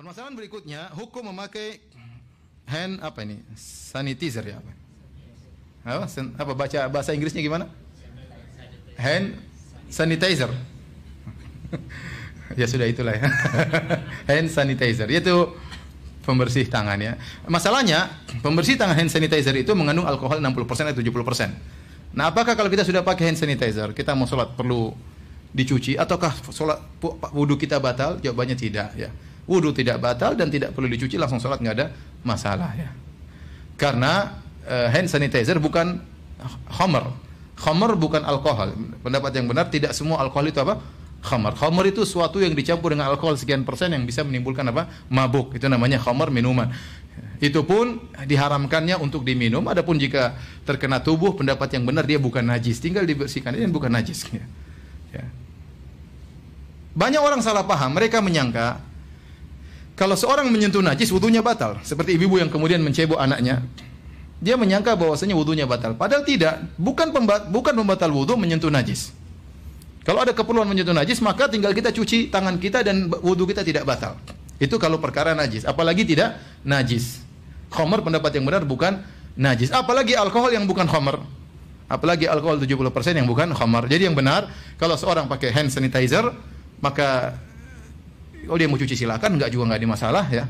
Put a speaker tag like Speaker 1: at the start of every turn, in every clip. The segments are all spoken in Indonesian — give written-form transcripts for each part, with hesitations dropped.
Speaker 1: Permasalahan berikutnya, hukum memakai hand apa ini? Sanitizer ya apa? Apa baca bahasa Inggrisnya gimana? Hand sanitizer. Ya sudah itulah ya. Hand sanitizer yaitu pembersih tangan ya. Masalahnya, pembersih tangan hand sanitizer itu mengandung alkohol 60% atau 70%. Nah, apakah kalau kita sudah pakai hand sanitizer, kita mau sholat perlu dicuci ataukah sholat wudu kita batal? Jawabannya tidak ya. Wudu tidak batal dan tidak perlu dicuci, langsung sholat nggak ada masalah ya. Karena hand sanitizer bukan khamar. Khamar bukan alkohol. Pendapat yang benar, tidak semua alkohol itu apa? Khamar. Khamar itu suatu yang dicampur dengan alkohol sekian persen yang bisa menimbulkan apa? Mabuk. Itu namanya khamar, minuman. Itu pun diharamkannya untuk diminum. Adapun jika terkena tubuh, pendapat yang benar dia bukan najis, tinggal dibersihkan. Ini bukan najis. Ya. Banyak orang salah paham. Mereka menyangka kalau seorang menyentuh najis, wudunya batal. Seperti ibu-ibu yang kemudian mencebok anaknya. Dia menyangka bahwasanya wudunya batal. Padahal tidak. Bukan pembatal wudu menyentuh najis. Kalau ada keperluan menyentuh najis, maka tinggal kita cuci tangan kita dan wudu kita tidak batal. Itu kalau perkara najis. Apalagi tidak najis. Khamar pendapat yang benar bukan najis. Apalagi alkohol yang bukan khamar. Apalagi alkohol 70% yang bukan khamar. Jadi yang benar, kalau seorang pakai hand sanitizer, maka kalau dia mau cuci silakan, nggak ada masalah ya.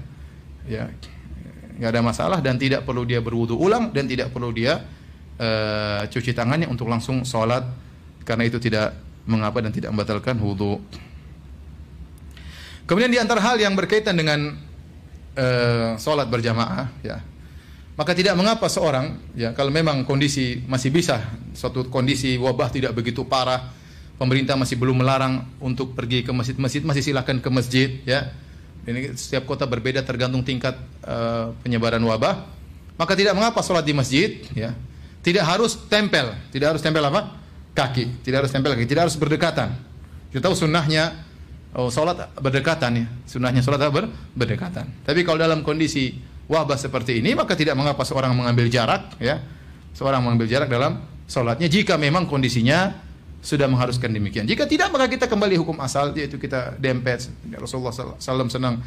Speaker 1: Ya, nggak ada masalah dan tidak perlu dia berwudu ulang dan tidak perlu dia cuci tangannya untuk langsung sholat karena itu tidak mengapa dan tidak membatalkan wudu. Kemudian di antara hal yang berkaitan dengan sholat berjamaah, ya, maka tidak mengapa seorang, ya, kalau memang kondisi masih bisa, suatu kondisi wabah tidak begitu parah, pemerintah masih belum melarang untuk pergi ke masjid-masjid, masih silakan ke masjid ya. Ini setiap kota berbeda tergantung tingkat penyebaran wabah. Maka tidak mengapa sholat di masjid ya. Tidak harus tempel apa? Kaki, tidak harus tempel kaki, tidak harus berdekatan. Kita tahu sunnahnya sholat berdekatan ya. Sunnahnya sholat berdekatan. Tapi kalau dalam kondisi wabah seperti ini, maka tidak mengapa seorang mengambil jarak ya. Seorang mengambil jarak dalam sholatnya jika memang kondisinya sudah mengharuskan demikian. Jika tidak, maka kita kembali hukum asal, yaitu kita dempet. Rasulullah SAW senang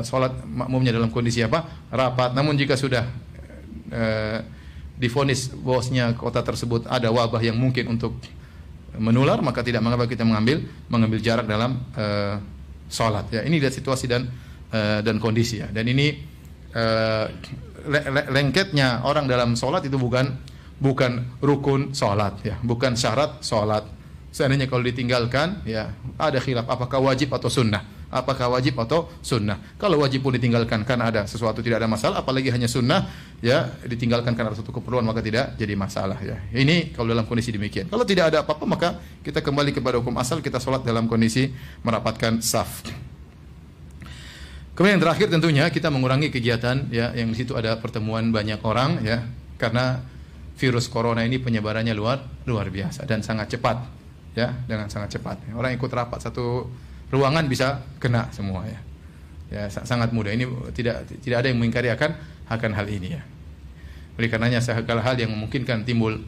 Speaker 1: sholat makmumnya dalam kondisi apa? Rapat. Namun jika sudah divonis bahwasanya kota tersebut ada wabah yang mungkin untuk menular, maka tidak mengapa kita mengambil jarak dalam sholat. Ya, ini lihat situasi dan kondisi ya. Dan ini lengketnya orang dalam sholat itu bukan rukun sholat ya, bukan syarat sholat. Seandainya kalau ditinggalkan ya ada khilaf apakah wajib atau sunnah. Apakah wajib atau sunnah. Kalau wajib pun ditinggalkan karena ada sesuatu tidak ada masalah, apalagi hanya sunnah ya ditinggalkan karena ada suatu keperluan maka tidak jadi masalah ya. Ini kalau dalam kondisi demikian. Kalau tidak ada apa-apa maka kita kembali kepada hukum asal, kita sholat dalam kondisi merapatkan saf. Kemudian yang terakhir tentunya kita mengurangi kegiatan ya yang di situ ada pertemuan banyak orang ya, karena virus corona ini penyebarannya luar biasa dan sangat cepat ya, dengan sangat cepat. Orang ikut rapat satu ruangan bisa kena semua ya. Ya sangat mudah. Ini tidak ada yang mengingkari akan hal ini ya. Oleh karenanya segala hal yang memungkinkan timbul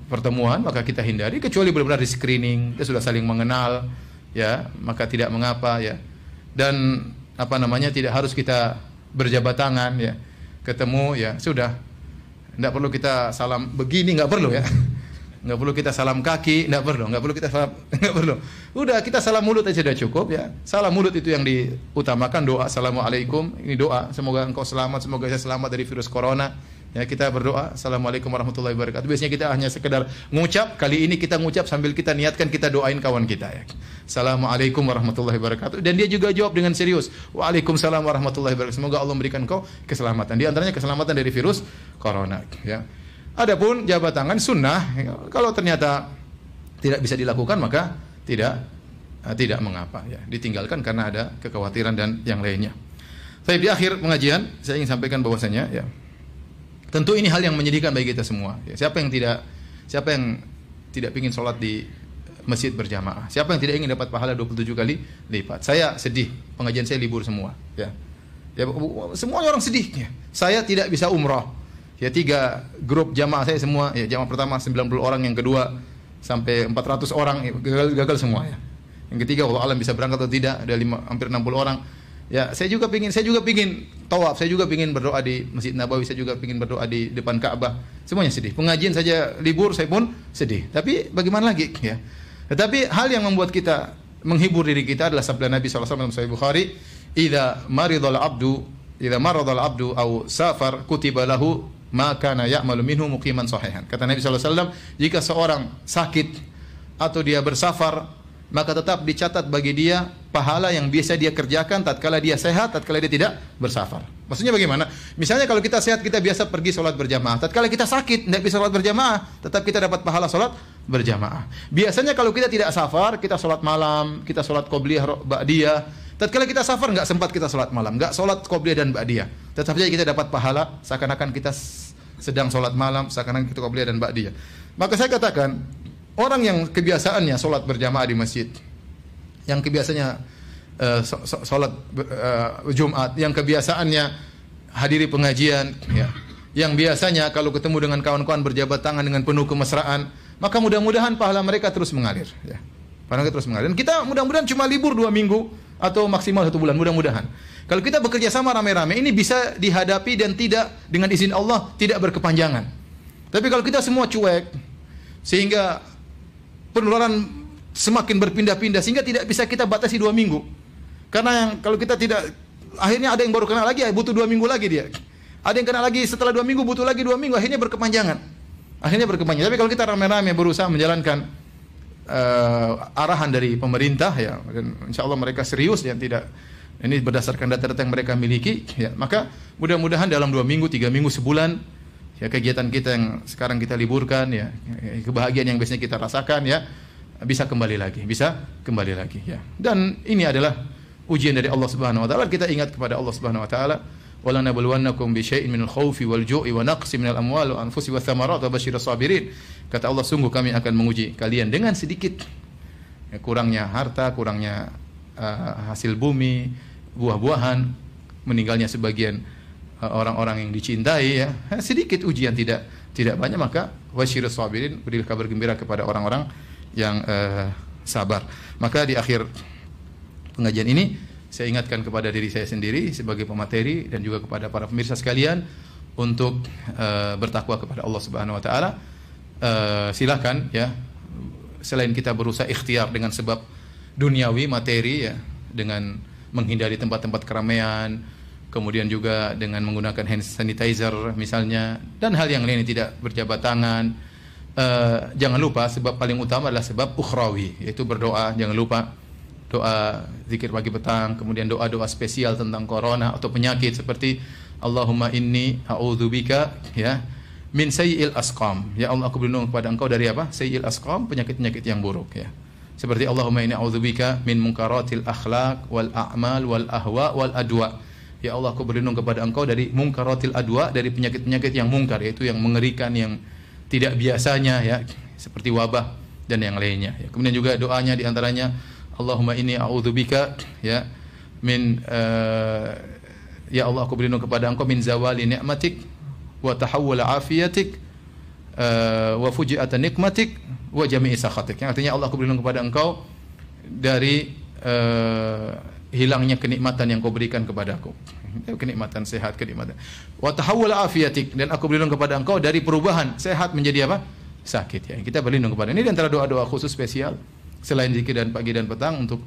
Speaker 1: pertemuan maka kita hindari, kecuali benar-benar di screening, kita sudah saling mengenal ya, maka tidak mengapa ya. Dan tidak harus kita berjabat tangan ya. Ketemu ya sudah. Tidak perlu kita salam begini, nggak perlu ya. Nggak perlu kita salam kaki, nggak perlu kita salam, nggak perlu. Udah kita salam mulut aja sudah cukup ya. Salam mulut itu yang diutamakan, doa assalamualaikum, ini doa semoga engkau selamat, semoga saya selamat dari virus corona. Ya kita berdoa assalamualaikum warahmatullahi wabarakatuh. Biasanya kita hanya sekedar ngucap, kali ini kita ngucap sambil kita niatkan kita doain kawan kita ya. Assalamualaikum warahmatullahi wabarakatuh. Dan dia juga jawab dengan serius. Waalaikumsalam warahmatullahi wabarakatuh. Semoga Allah memberikan kau keselamatan. Di antaranya keselamatan dari virus corona ya. Adapun jabat tangan sunnah, kalau ternyata tidak bisa dilakukan maka tidak mengapa ya. Ditinggalkan karena ada kekhawatiran dan yang lainnya. Tapi di akhir pengajian saya ingin sampaikan bahwasanya ya, tentu ini hal yang menyedihkan bagi kita semua. Ya, siapa yang tidak ingin sholat di masjid berjamaah? Siapa yang tidak ingin dapat pahala 27 kali lipat? Saya sedih, pengajian saya libur semua. Ya, semua orang sedih. Ya. Saya tidak bisa umrah. Ya 3 grup jamaah saya semua. Ya, jamaah pertama 90 orang, yang kedua sampai 400 orang gagal semua. Ya. Yang ketiga, wallahu alam bisa berangkat atau tidak, ada hampir 60 orang. Ya, saya juga pingin tawaf, saya juga pingin berdoa di Masjid Nabawi, saya juga pingin berdoa di depan Ka'bah. Semuanya sedih. Pengajian saja libur, saya pun sedih. Tapi bagaimana lagi ya? Tetapi hal yang membuat kita menghibur diri kita adalah sabda Nabi SAW dalam Sahih Bukhari, "Idza maradal abdu aw safar kutiba lahu ma kana ya'malu minhu muqiman sahihan." Kata Nabi SAW, jika seorang sakit atau dia bersafar, maka tetap dicatat bagi dia pahala yang biasa dia kerjakan tatkala dia sehat, tatkala dia tidak bersafar. Maksudnya bagaimana? Misalnya kalau kita sehat, kita biasa pergi sholat berjamaah. Tatkala kita sakit, tidak bisa sholat berjamaah, tetap kita dapat pahala sholat berjamaah. Biasanya kalau kita tidak safar, kita sholat malam, kita sholat qobliyah, ba'diyah. Tatkala kita safar, nggak sempat kita sholat malam, nggak sholat qobliyah dan ba'diyah. Tetap saja kita dapat pahala seakan-akan kita sedang sholat malam, seakan-akan kita qobliyah dan ba'diyah. Maka saya katakan, orang yang kebiasaannya sholat berjamaah di masjid, yang kebiasaannya sholat Jumat, yang kebiasaannya hadiri pengajian, ya, yang biasanya kalau ketemu dengan kawan-kawan berjabat tangan dengan penuh kemesraan, maka mudah-mudahan pahala mereka terus mengalir. Ya. Pahala terus mengalir. Dan kita mudah-mudahan cuma libur 2 minggu atau maksimal 1 bulan, mudah-mudahan. Kalau kita bekerja sama rame-rame, ini bisa dihadapi dan tidak, dengan izin Allah, tidak berkepanjangan. Tapi kalau kita semua cuek, sehingga penularan semakin berpindah-pindah sehingga tidak bisa kita batasi 2 minggu. Karena yang kalau kita tidak, akhirnya ada yang baru kena lagi, butuh 2 minggu lagi dia. Ada yang kena lagi setelah 2 minggu, butuh lagi 2 minggu, akhirnya berkepanjangan. Tapi kalau kita rame-rame berusaha menjalankan arahan dari pemerintah, ya, dan insya Allah mereka serius, ya, tidak, ini berdasarkan data-data yang mereka miliki, ya, maka mudah-mudahan dalam 2 minggu, 3 minggu, sebulan, ya, kegiatan kita yang sekarang kita liburkan, ya, kebahagiaan yang biasanya kita rasakan, ya, bisa kembali lagi, ya. Dan ini adalah ujian dari Allah Subhanahu wa taala. Kita ingat kepada Allah Subhanahu wa taala, "Wala nabluwannakum bi syai'in minal khaufi wal ju'i wa naqsin minal amwali wa anfusi wath thamarat wa basyirus sabirin." Kata Allah, sungguh kami akan menguji kalian dengan sedikit, ya, kurangnya harta, kurangnya hasil bumi, buah-buahan, meninggalnya sebagian orang-orang yang dicintai, ya, sedikit ujian, tidak banyak, maka wasyirus sabirin, berilah kabar gembira kepada orang-orang yang sabar. Maka di akhir pengajian ini saya ingatkan kepada diri saya sendiri sebagai pemateri dan juga kepada para pemirsa sekalian untuk bertakwa kepada Allah Subhanahu wa taala. Silakan, ya, selain kita berusaha ikhtiar dengan sebab duniawi, materi, ya, dengan menghindari tempat-tempat keramaian, kemudian juga dengan menggunakan hand sanitizer misalnya, dan hal yang lain yang tidak berjabat tangan. Jangan lupa sebab paling utama adalah sebab ukhrawi, yaitu berdoa. Jangan lupa doa zikir pagi petang, kemudian doa-doa spesial tentang corona atau penyakit seperti Allahumma inni a'udzubika, ya, min sayyi'il asqam. Ya Allah, aku berlindung kepada Engkau dari apa? Sayyi'il asqam, penyakit-penyakit yang buruk, ya. Seperti Allahumma inni a'udzubika min munkaratil akhlaq wal a'mal wal ahwa wal adwa. Ya Allah, aku berlindung kepada Engkau dari munkaratil adwa, dari penyakit-penyakit yang mungkar, yaitu yang mengerikan, yang tidak biasanya, ya, seperti wabah dan yang lainnya, ya. Kemudian juga doanya diantaranya Allahumma inni a'udzubika, ya, min ya Allah, aku berlindung kepada Engkau min zawali ni'matik wa tahawul afiyatik wa fuji'at nikmatik wa jami'i sakhatik. Yang artinya Allah, aku berlindung kepada Engkau dari hilangnya kenikmatan yang Kau berikan kepadaku. Kenikmatan sehat, kenikmatan. Wa tahawul afiyatik, dan aku berlindung kepada Engkau dari perubahan sehat menjadi apa? Sakit, ya. Kita berlindung kepada ini di antara doa-doa khusus spesial selain zikir dan pagi dan petang untuk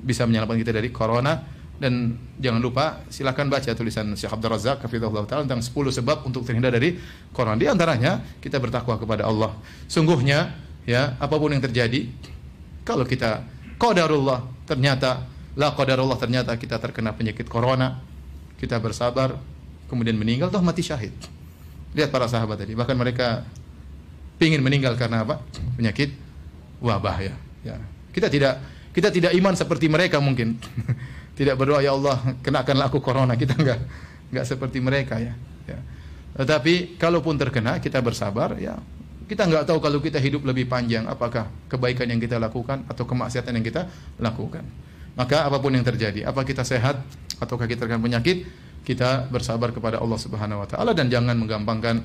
Speaker 1: bisa menyelamatkan kita dari corona. Dan jangan lupa silakan baca tulisan Syekh Abdul Razak hafizahullah taala tentang 10 sebab untuk terhindar dari corona. Di antaranya kita bertakwa kepada Allah. Sungguhnya, ya, apapun yang terjadi, kalau kita qadarullah, ternyata la qadarullah, ternyata kita terkena penyakit corona, kita bersabar, kemudian meninggal, toh mati syahid. Lihat para sahabat tadi, bahkan mereka ingin meninggal karena apa? Penyakit wabah, ya. Ya. Kita tidak iman seperti mereka mungkin. Tidak berdoa, ya Allah, kenakanlah aku corona. Kita enggak seperti mereka, ya. Ya. Tetapi kalaupun terkena, kita bersabar, ya. Kita enggak tahu kalau kita hidup lebih panjang, apakah kebaikan yang kita lakukan atau kemaksiatan yang kita lakukan. Maka apapun yang terjadi, apa kita sehat ataukah kita terkena penyakit, kita bersabar kepada Allah Subhanahu wa taala dan jangan menggampangkan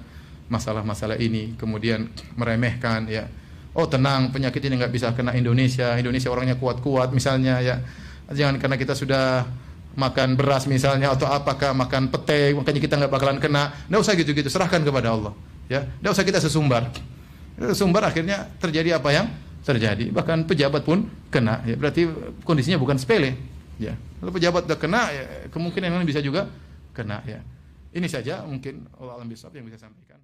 Speaker 1: masalah-masalah ini, kemudian meremehkan, ya, oh tenang, penyakit ini nggak bisa kena Indonesia, Indonesia orangnya kuat-kuat misalnya ya. Jangan karena kita sudah makan beras misalnya atau apakah makan pete makanya kita nggak bakalan kena. Nggak usah gitu-gitu, serahkan kepada Allah. Ya, nggak usah kita sesumbar. Sesumbar akhirnya terjadi apa yang terjadi. Bahkan pejabat pun kena. Ya, berarti kondisinya bukan sepele. Ya, kalau pejabat udah kena, ya, kemungkinan yang lain bisa juga kena. Ya, ini saja mungkin Allah alam bisawab yang bisa sampaikan.